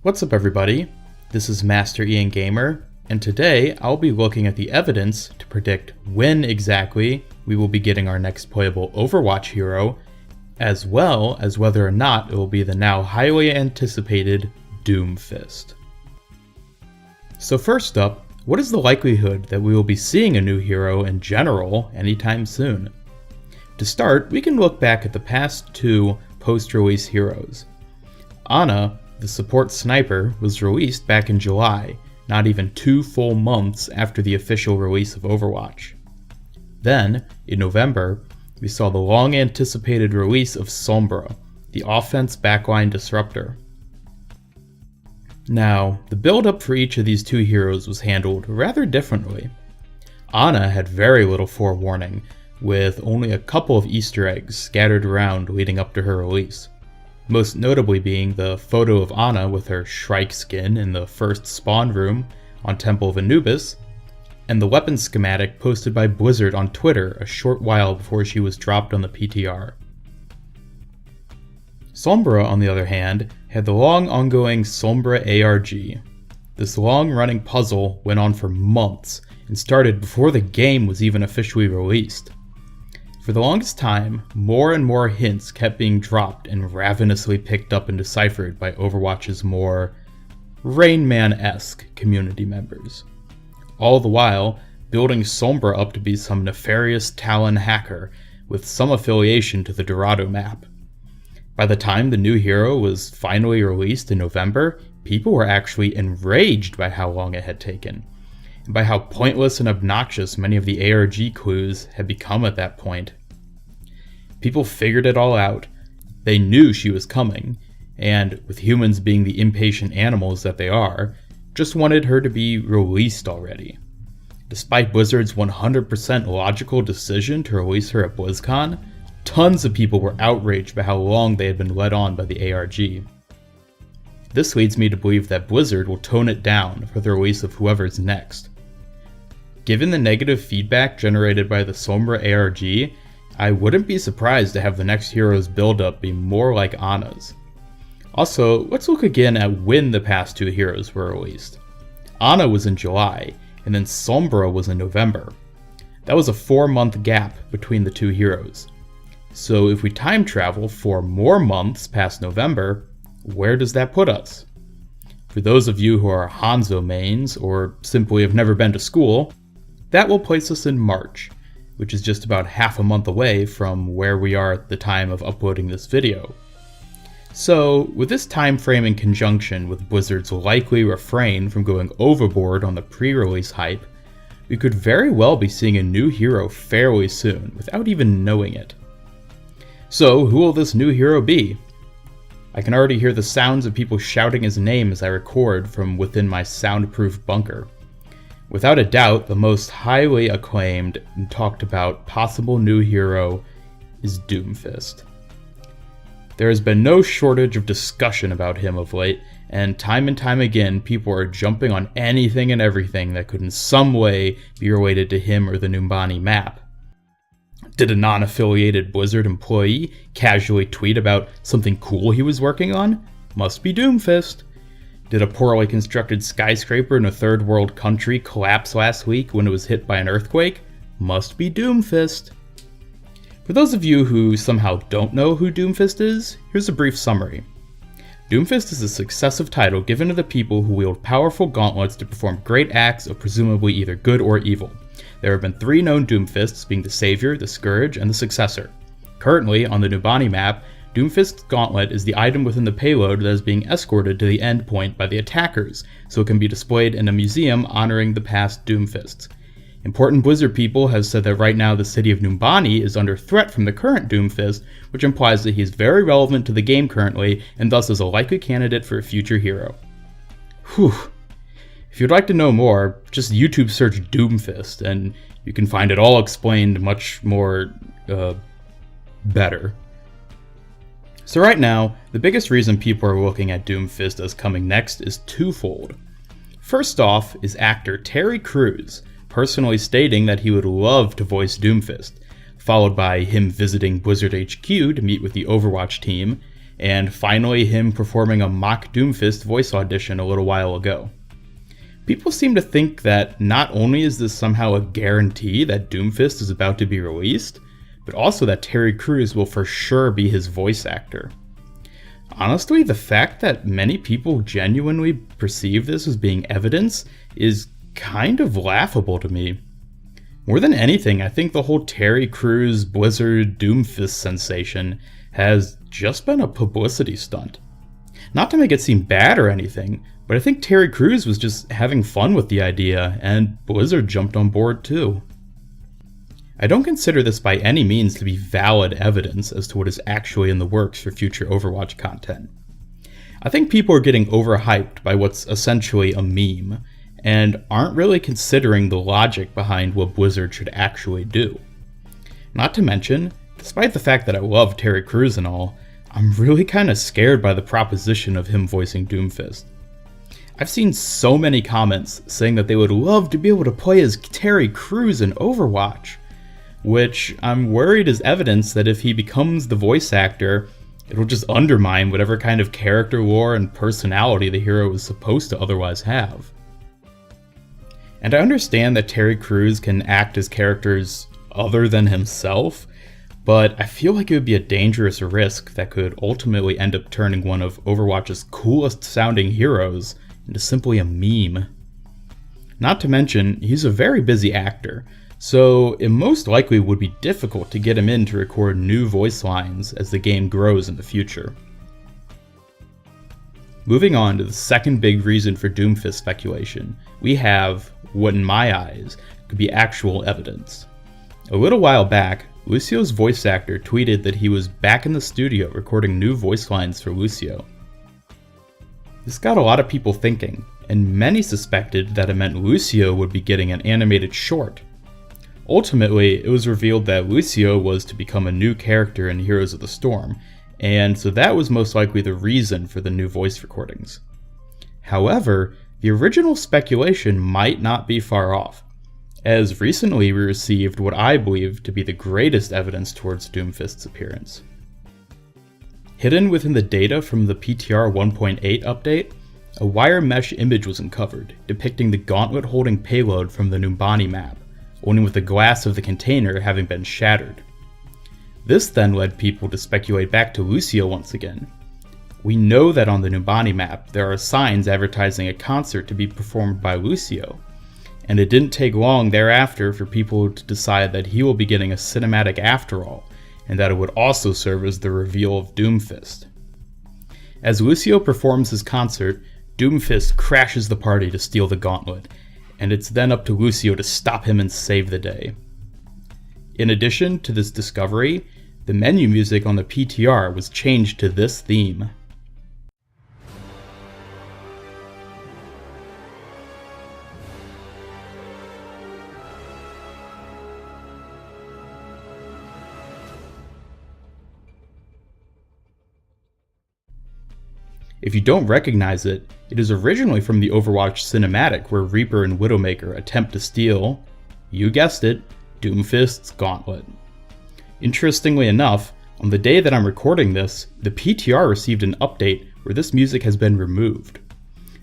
What's up everybody, this is Master Ian Gamer, and today I'll be looking at the evidence to predict when exactly we will be getting our next playable Overwatch hero, as well as whether or not it will be the now highly anticipated Doomfist. So first up, what is the likelihood that we will be seeing a new hero in general anytime soon? To start, we can look back at the past two post-release heroes. Ana, the support sniper, was released back in July, not even 2 full months after the official release of Overwatch. Then, in November, we saw the long-anticipated release of Sombra, the offense backline disruptor. Now, the build-up for each of these two heroes was handled rather differently. Ana had very little forewarning, with only a couple of Easter eggs scattered around leading up to her release. Most notably being the photo of Ana with her Shrike skin in the first spawn room on Temple of Anubis, and the weapon schematic posted by Blizzard on Twitter a short while before she was dropped on the PTR. Sombra, on the other hand, had the long ongoing Sombra ARG. This long-running puzzle went on for months and started before the game was even officially released. For the longest time, more and more hints kept being dropped and ravenously picked up and deciphered by Overwatch's more Rain Man-esque community members. All the while, building Sombra up to be some nefarious Talon hacker with some affiliation to the Dorado map. By the time the new hero was finally released in November, people were actually enraged by how long it had taken, and by how pointless and obnoxious many of the ARG clues had become at that point. People figured it all out. They knew she was coming, and with humans being the impatient animals that they are, just wanted her to be released already. Despite Blizzard's 100% logical decision to release her at BlizzCon, tons of people were outraged by how long they had been led on by the ARG. This leads me to believe that Blizzard will tone it down for the release of whoever's next. Given the negative feedback generated by the Sombra ARG, I wouldn't be surprised to have the next hero's build-up be more like Ana's. Also, let's look again at when the past two heroes were released. Ana was in July, and then Sombra was in November. That was a 4-month gap between the two heroes. So if we time travel 4 more months past November, where does that put us? For those of you who are Hanzo mains, or simply have never been to school, that will place us in March, which is just about half a month away from where we are at the time of uploading this video. So, with this time frame in conjunction with Blizzard's likely refrain from going overboard on the pre-release hype, we could very well be seeing a new hero fairly soon, without even knowing it. So, who will this new hero be? I can already hear the sounds of people shouting his name as I record from within my soundproof bunker. Without a doubt, the most highly acclaimed and talked about possible new hero is Doomfist. There has been no shortage of discussion about him of late, and time again people are jumping on anything and everything that could in some way be related to him or the Numbani map. Did a non-affiliated Blizzard employee casually tweet about something cool he was working on? Must be Doomfist. Did a poorly constructed skyscraper in a third world country collapse last week when it was hit by an earthquake? Must be Doomfist. For those of you who somehow don't know who Doomfist is, here's a brief summary. Doomfist is a successive title given to the people who wield powerful gauntlets to perform great acts of presumably either good or evil. There have been 3 known Doomfists, being the Savior, the Scourge, and the Successor. Currently, on the Numbani map, Doomfist's gauntlet is the item within the payload that is being escorted to the end point by the attackers, so it can be displayed in a museum honoring the past Doomfists. Important Blizzard people have said that right now the city of Numbani is under threat from the current Doomfist, which implies that he is very relevant to the game currently, and thus is a likely candidate for a future hero. Whew. If you'd like to know more, just YouTube search Doomfist, and you can find it all explained much more, better. So right now, the biggest reason people are looking at Doomfist as coming next is twofold. First off is actor Terry Crews, personally stating that he would love to voice Doomfist, followed by him visiting Blizzard HQ to meet with the Overwatch team, and finally him performing a mock Doomfist voice audition a little while ago. People seem to think that not only is this somehow a guarantee that Doomfist is about to be released, but also that Terry Crews will for sure be his voice actor. Honestly, the fact that many people genuinely perceive this as being evidence is kind of laughable to me. More than anything, I think the whole Terry Crews Blizzard Doomfist sensation has just been a publicity stunt. Not to make it seem bad or anything, but I think Terry Crews was just having fun with the idea, and Blizzard jumped on board too. I don't consider this by any means to be valid evidence as to what is actually in the works for future Overwatch content. I think people are getting overhyped by what's essentially a meme, and aren't really considering the logic behind what Blizzard should actually do. Not to mention, despite the fact that I love Terry Crews and all, I'm really kinda scared by the proposition of him voicing Doomfist. I've seen so many comments saying that they would love to be able to play as Terry Crews in Overwatch, which I'm worried is evidence that if he becomes the voice actor, it'll just undermine whatever kind of character lore and personality the hero is supposed to otherwise have. And I understand that Terry Crews can act as characters other than himself, but I feel like it would be a dangerous risk that could ultimately end up turning one of Overwatch's coolest sounding heroes into simply a meme. Not to mention, he's a very busy actor, so it most likely would be difficult to get him in to record new voice lines as the game grows in the future. Moving on to the second big reason for Doomfist speculation, we have what in my eyes could be actual evidence. A little while back, Lucio's voice actor tweeted that he was back in the studio recording new voice lines for Lucio. This got a lot of people thinking, and many suspected that it meant Lucio would be getting an animated short. Ultimately, it was revealed that Lucio was to become a new character in Heroes of the Storm, and so that was most likely the reason for the new voice recordings. However, the original speculation might not be far off, as recently we received what I believe to be the greatest evidence towards Doomfist's appearance. Hidden within the data from the PTR 1.8 update, a wire mesh image was uncovered, depicting the gauntlet-holding payload from the Numbani map, only with the glass of the container having been shattered. This then led people to speculate back to Lucio once again. We know that on the Numbani map there are signs advertising a concert to be performed by Lucio, and it didn't take long thereafter for people to decide that he will be getting a cinematic after all, and that it would also serve as the reveal of Doomfist. As Lucio performs his concert, Doomfist crashes the party to steal the gauntlet, and it's then up to Lucio to stop him and save the day. In addition to this discovery, the menu music on the PTR was changed to this theme. If you don't recognize it, it is originally from the Overwatch cinematic where Reaper and Widowmaker attempt to steal, you guessed it, Doomfist's gauntlet. Interestingly enough, on the day that I'm recording this, the PTR received an update where this music has been removed.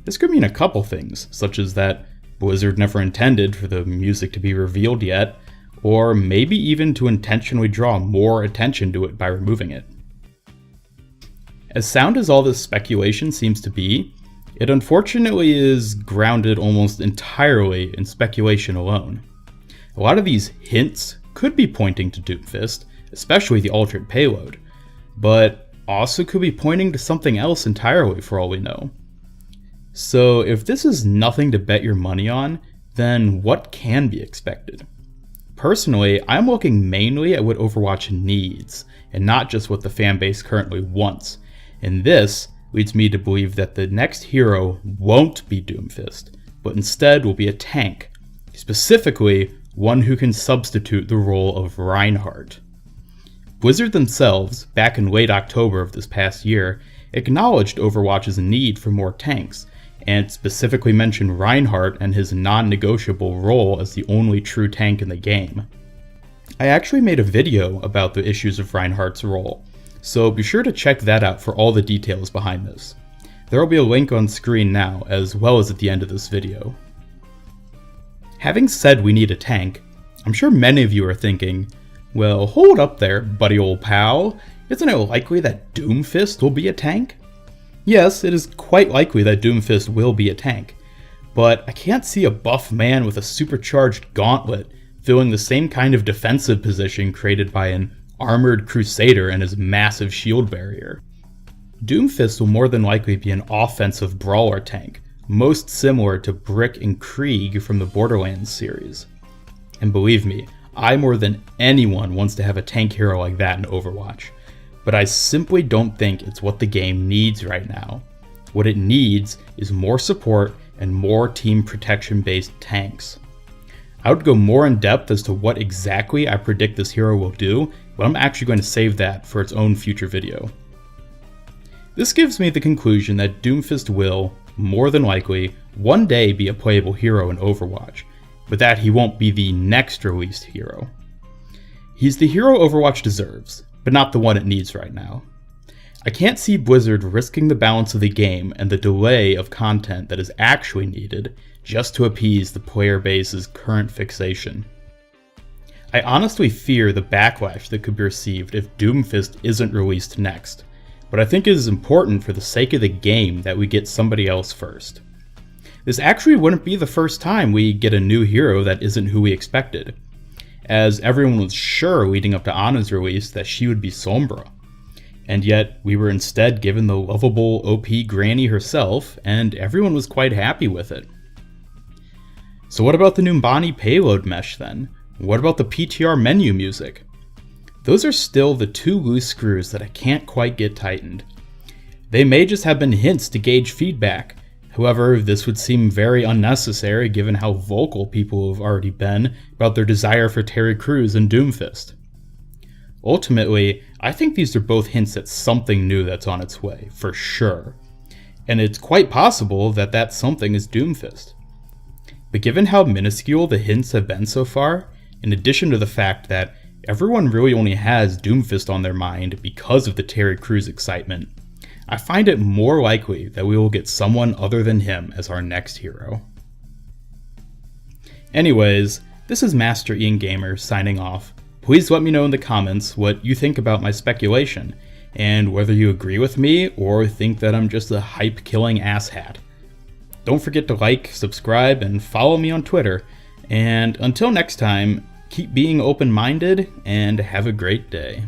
This could mean a couple things, such as that Blizzard never intended for the music to be revealed yet, or maybe even to intentionally draw more attention to it by removing it. As sound as all this speculation seems to be, it unfortunately is grounded almost entirely in speculation alone. A lot of these hints could be pointing to Doomfist, especially the altered payload, but also could be pointing to something else entirely for all we know. So if this is nothing to bet your money on, then what can be expected? Personally, I'm looking mainly at what Overwatch needs, and not just what the fanbase currently wants. And this leads me to believe that the next hero won't be Doomfist, but instead will be a tank, specifically one who can substitute the role of Reinhardt. Blizzard themselves, back in late October of this past year, acknowledged Overwatch's need for more tanks, and specifically mentioned Reinhardt and his non-negotiable role as the only true tank in the game. I actually made a video about the issues of Reinhardt's role, so be sure to check that out for all the details behind this. There will be a link on screen now, as well as at the end of this video. Having said we need a tank, I'm sure many of you are thinking, well, hold up there, buddy old pal, isn't it likely that Doomfist will be a tank? Yes, it is quite likely that Doomfist will be a tank, but I can't see a buff man with a supercharged gauntlet filling the same kind of defensive position created by an armored crusader and his massive shield barrier. Doomfist will more than likely be an offensive brawler tank, most similar to Brick and Krieg from the Borderlands series. And believe me, I more than anyone wants to have a tank hero like that in Overwatch, but I simply don't think it's what the game needs right now. What it needs is more support and more team protection based tanks. I would go more in depth as to what exactly I predict this hero will do, but I'm actually going to save that for its own future video. This gives me the conclusion that Doomfist will, more than likely, one day be a playable hero in Overwatch, but that he won't be the next released hero. He's the hero Overwatch deserves, but not the one it needs right now. I can't see Blizzard risking the balance of the game and the delay of content that is actually needed just to appease the player base's current fixation. I honestly fear the backlash that could be received if Doomfist isn't released next, but I think it is important for the sake of the game that we get somebody else first. This actually wouldn't be the first time we get a new hero that isn't who we expected, as everyone was sure leading up to Ana's release that she would be Sombra, and yet we were instead given the lovable OP granny herself, and everyone was quite happy with it. So what about the Numbani payload mesh then? What about the PTR menu music? Those are still the two loose screws that I can't quite get tightened. They may just have been hints to gauge feedback. However, this would seem very unnecessary given how vocal people have already been about their desire for Terry Crews and Doomfist. Ultimately, I think these are both hints at something new that's on its way, for sure. And it's quite possible that that something is Doomfist. But given how minuscule the hints have been so far, in addition to the fact that everyone really only has Doomfist on their mind because of the Terry Crews excitement, I find it more likely that we will get someone other than him as our next hero. Anyways, this is Master Ian Gamer signing off. Please let me know in the comments what you think about my speculation, and whether you agree with me or think that I'm just a hype-killing asshat. Don't forget to like, subscribe, and follow me on Twitter, and until next time, keep being open-minded and have a great day.